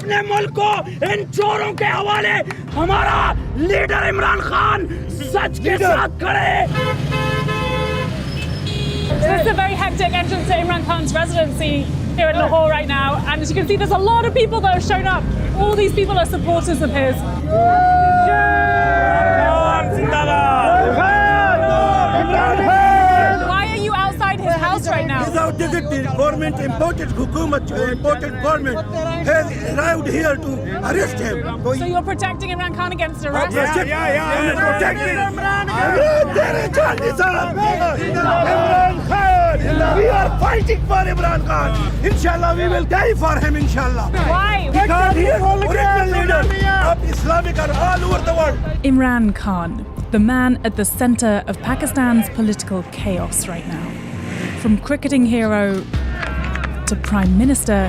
अपने मुल्क को इन चोरों के हवाले हमारा लीडर इमरान खान सच के साथ खड़े। So this is a very hectic entrance to Imran Khan's residency here at Lahore right now, and as you can see, there's a lot of people that have shown up. All these people are supporters of his. Why are you outside his house right now? Without the government, imported government has arrived here to arrest him. So you're protecting Imran Khan against arrest? Protecting Imran Khan. We are fighting for Imran Khan. Inshallah, we will die for him. Inshallah. Why? Because he is original leader of Islamic and all over the world. Imran Khan, the man at the center of Pakistan's political chaos right now. From cricketing hero to prime minister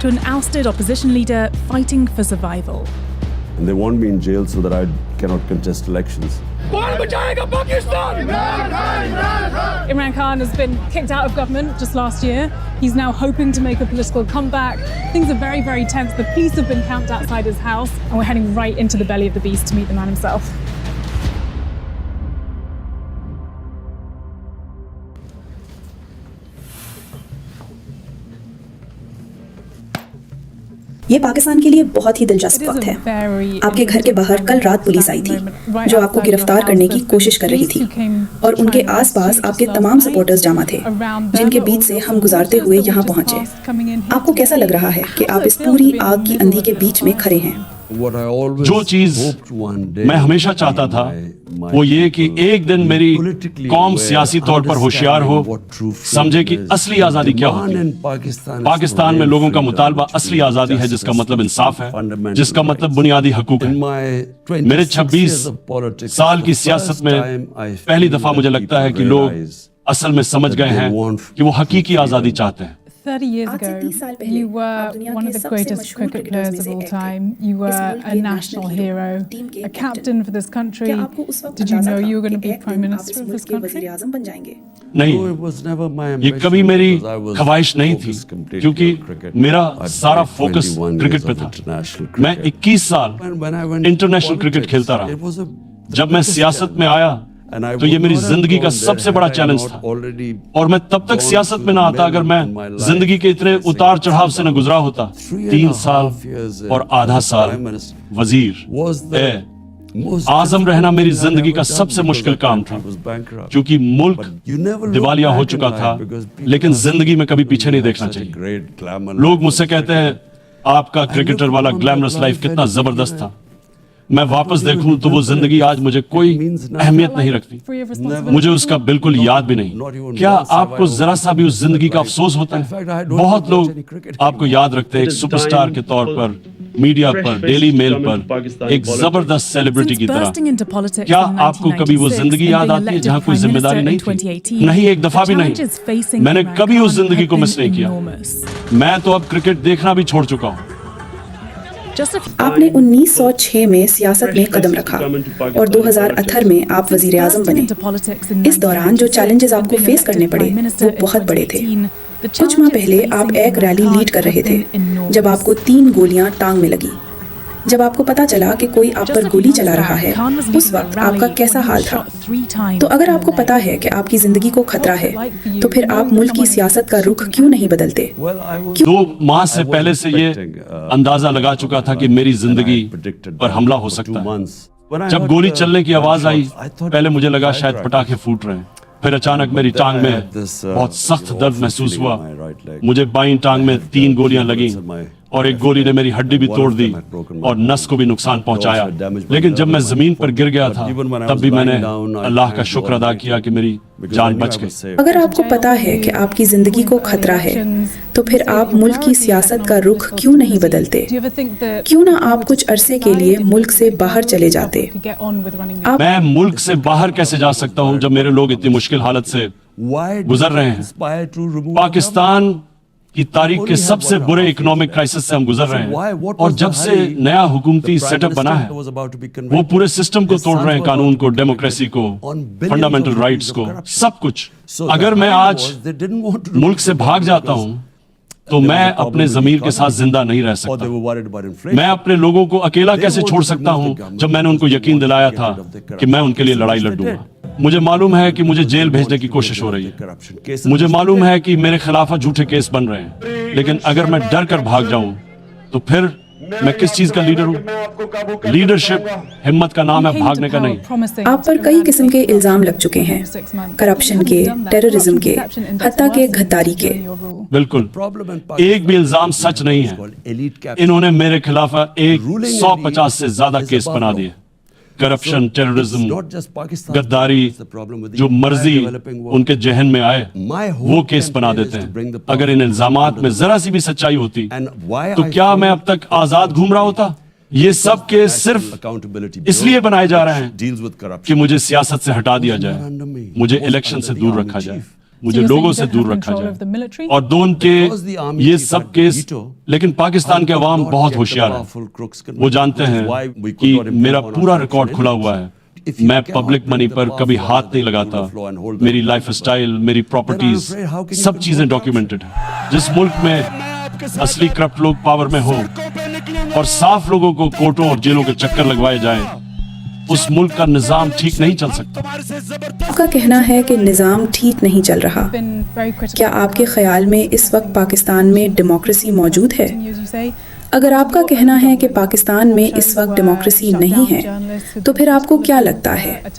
to an ousted opposition leader fighting for survival. And they want me in jail so that I cannot contest elections. Imran Khan has been kicked out of government just last year. He's now hoping to make a political comeback. Things are very, very tense. The police have been camped outside his house, and we're heading right into the belly of the beast to meet the man himself. ये पाकिस्तान के लिए बहुत ही दिलचस्प वक्त है। आपके घर के बाहर कल रात पुलिस आई थी जो आपको गिरफ्तार करने की कोशिश कर रही थी और उनके आसपास आपके तमाम सपोर्टर्स जमा थे जिनके बीच से हम गुजारते हुए यहाँ पहुँचे। आपको कैसा लग रहा है कि आप इस पूरी आग की अंधी के बीच में खड़े हैं? जो चीज मैं हमेशा चाहता था वो ये कि एक दिन मेरी कौम सियासी तौर पर होशियार हो, समझे कि असली आजादी क्या होती है। पाकिस्तान में लोगों का मुतालबा असली आजादी है, जिसका मतलब इंसाफ है, जिसका मतलब बुनियादी हकूक है। मेरे 26 साल की सियासत में पहली दफा मुझे लगता है कि लोग असल में समझ गए हैं कि वो हकीकी आजादी चाहते हैं। 30 years ago, you were one of the greatest cricket players of all time. You were a national hero, a captain for this country. Did you know you were going to be Prime Minister of this country? नहीं, ये कभी मेरी ख्वाहिश नहीं थी, क्योंकि मेरा सारा फोकस क्रिकेट पे था। मैं 21 साल इंटरनेशनल क्रिकेट खेलता रहा। जब मैं सियासत में आया तो ये मेरी जिंदगी का सबसे बड़ा चैलेंज था, और मैं तब तक सियासत में ना आता अगर मैं जिंदगी के इतने उतार चढ़ाव से न गुजरा होता। 3 साल और आधा साल वजीर आजम रहना मेरी जिंदगी का सबसे मुश्किल काम था, क्योंकि मुल्क दिवालिया हो चुका था, लेकिन जिंदगी में कभी पीछे नहीं देखना चाहिए। लोग मुझसे कहते हैं आपका क्रिकेटर वाला ग्लैमरस लाइफ कितना जबरदस्त था। मैं वापस देखूं तो वो जिंदगी आज मुझे कोई अहमियत नहीं रखती, मुझे उसका बिल्कुल याद भी नहीं। क्या आपको जरा सा भी उस जिंदगी का अफसोस होता है? बहुत लोग आपको याद रखते हैं एक सुपरस्टार के तौर पर, मीडिया पर, डेली मेल पर, एक जबरदस्त सेलिब्रिटी की तरह। क्या आपको कभी वो जिंदगी याद आती है जहां कोई जिम्मेदारी नहीं थी? नहीं, एक दफा भी नहीं। मैंने कभी उस जिंदगी को मिस नहीं किया। मैं तो अब क्रिकेट देखना भी छोड़ चुका हूँ। आपने 1906 में सियासत में कदम रखा और 2018 में आप वजीर आजम बने। इस दौरान जो चैलेंजेस आपको फेस करने पड़े वो बहुत बड़े थे। कुछ माह पहले आप एक रैली लीड कर रहे थे जब आपको 3 गोलियां टांग में लगी। जब आपको पता चला कि कोई आप पर गोली चला रहा है, उस वक्त आपका कैसा हाल था? तो अगर आपको पता है कि आपकी जिंदगी को खतरा है, तो फिर आप मुल्क की सियासत का रुख क्यों नहीं बदलते? 2 माह से पहले से ये अंदाजा लगा चुका था कि मेरी जिंदगी पर हमला हो सकता है। जब गोली चलने की आवाज आई, पहले मुझे लगा शायद पटाखे फूट रहे हैं। फिर अचानक मेरी टांग में बहुत सख्त दर्द महसूस हुआ। मुझे बाईं टांग में 3 गोलियां लगी और एक गोली ने मेरी हड्डी भी तोड़ दी और नस को भी नुकसान पहुंचाया। लेकिन जब मैं जमीन पर गिर गया था, तब भी मैंने अल्लाह का शुक्र अदा किया कि मेरी जान बच गई। अगर आपको पता है कि आपकी जिंदगी को खतरा है, तो फिर आप मुल्क की सियासत का रुख क्यों नहीं बदलते? क्यों ना आप कुछ अरसे के लिए मुल्क से बाहर चले जाते? मैं मुल्क से बाहर कैसे जा सकता हूँ जब मेरे लोग इतनी मुश्किल हालत से गुजर रहे हैं? पाकिस्तान की तारीख के सबसे बुरे इकोनॉमिक क्राइसिस से हम गुजर रहे हैं, और जब से नया हुकूमती सेटअप बना है वो पूरे सिस्टम को तोड़ रहे हैं, कानून को, डेमोक्रेसी को, फंडामेंटल राइट्स को, सब कुछ। अगर मैं आज मुल्क से भाग जाता हूं तो मैं अपने ज़मीर के साथ जिंदा नहीं रह सकता। मैं अपने लोगों को अकेला कैसे छोड़ सकता हूं जब मैंने उनको यकीन दिलाया था कि मैं उनके लिए लड़ाई लड़ूंगा। मुझे मालूम है कि मुझे जेल भेजने की कोशिश हो रही है, मुझे मालूम है कि मेरे खिलाफ झूठे केस बन रहे हैं, लेकिन अगर मैं डर कर भाग जाऊं तो फिर मैं किस चीज का लीडर हूं? लीडरशिप हिम्मत का नाम है, भागने का नहीं। आप पर कई किस्म के इल्जाम लग चुके हैं, करप्शन के, टेररिज्म के, हत्या के, गद्दारी के। बिल्कुल, एक भी इल्जाम सच नहीं है। इन्होंने मेरे खिलाफ 150 से ज्यादा केस बना दिए। करप्शन, टेररिज्म, गद्दारी, जो मर्जी उनके जहन में आए वो केस बना देते हैं। अगर इन इल्जामात में जरा सी भी सच्चाई होती तो क्या मैं अब तक आजाद घूम रहा होता? ये सब केस सिर्फ इसलिए बनाए जा रहे हैं कि मुझे सियासत से हटा दिया जाए, मुझे इलेक्शन से दूर रखा जाए, मुझे लोगों से दूर रखा जाए। और दोनों के ये सब केस, लेकिन पाकिस्तान के अवाम बहुत होशियार है। वो जानते हैं कि मेरा पूरा रिकॉर्ड खुला हुआ है। मैं पब्लिक मनी पर कभी हाथ नहीं लगाता। मेरी लाइफ स्टाइल, मेरी प्रॉपर्टीज, सब चीजें डॉक्यूमेंटेड है। जिस मुल्क में असली करप्ट लोग पावर में हो और साफ लोगों को कोर्टों और जेलों के चक्कर लगवाए जाएं, उस मुल्क का निजाम ठीक नहीं चल सकता। आपका कहना है कि निजाम ठीक नहीं चल रहा। क्या आपके ख्याल में इस वक्त पाकिस्तान में डेमोक्रेसी मौजूद है? अगर आपका कहना है कि पाकिस्तान में इस वक्त डेमोक्रेसी नहीं है, तो फिर आपको क्या लगता है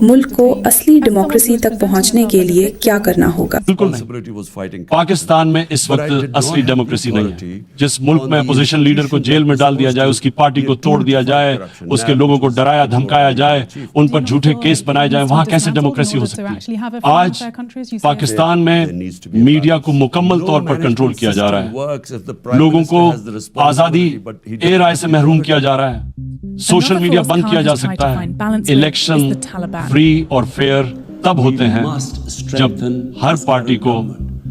मुल्क को असली डेमोक्रेसी तक पहुंचने के लिए क्या करना होगा? बिल्कुल नहीं। पाकिस्तान में इस वक्त असली डेमोक्रेसी नहीं है। जिस मुल्क में अपोजिशन लीडर को जेल में डाल दिया जाए, उसकी पार्टी को तोड़ दिया जाए, उसके लोगों को डराया धमकाया जाए, उन पर झूठे केस बनाए जाए, वहां कैसे डेमोक्रेसी हो सकती है? आज पाकिस्तान में मीडिया को मुकम्मल तौर पर कंट्रोल किया जा रहा है। लोगों को आजादी ए राय से महरूम किया जा रहा है। सोशल मीडिया बंद किया जा सकता है। इलेक्शन फ्री और फेयर तब होते हैं जब हर पार्टी को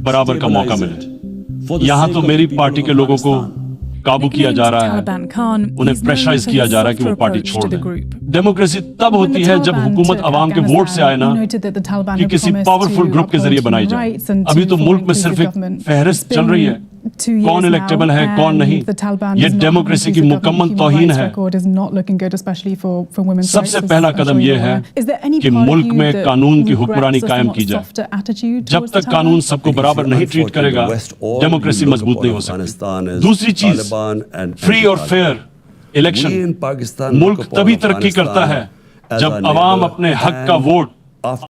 बराबर का मौका मिले। यहाँ तो मेरी पार्टी के लोगों को काबू किया जा रहा है, उन्हें प्रेशराइज किया जा रहा है कि वो पार्टी छोड़ दें। डेमोक्रेसी तब होती है जब हुकूमत अवाम के वोट से आए ना कि किसी पावरफुल ग्रुप के जरिए बनाई जाए। अभी तो मुल्क में सिर्फ एक फहरिस्त चल रही है, कौन इलेक्टेबल है कौन नहीं। ये डेमोक्रेसी की मुकम्मल तौहीन है। सबसे पहला कदम यह है कि मुल्क में कानून की हुक्मरानी कायम की जाए। जब तक कानून सबको बराबर नहीं ट्रीट करेगा, डेमोक्रेसी मजबूत नहीं हो सकती। दूसरी चीज, फ्री और फेयर इलेक्शन। मुल्क तभी तरक्की करता है जब अवाम अपने हक का वोट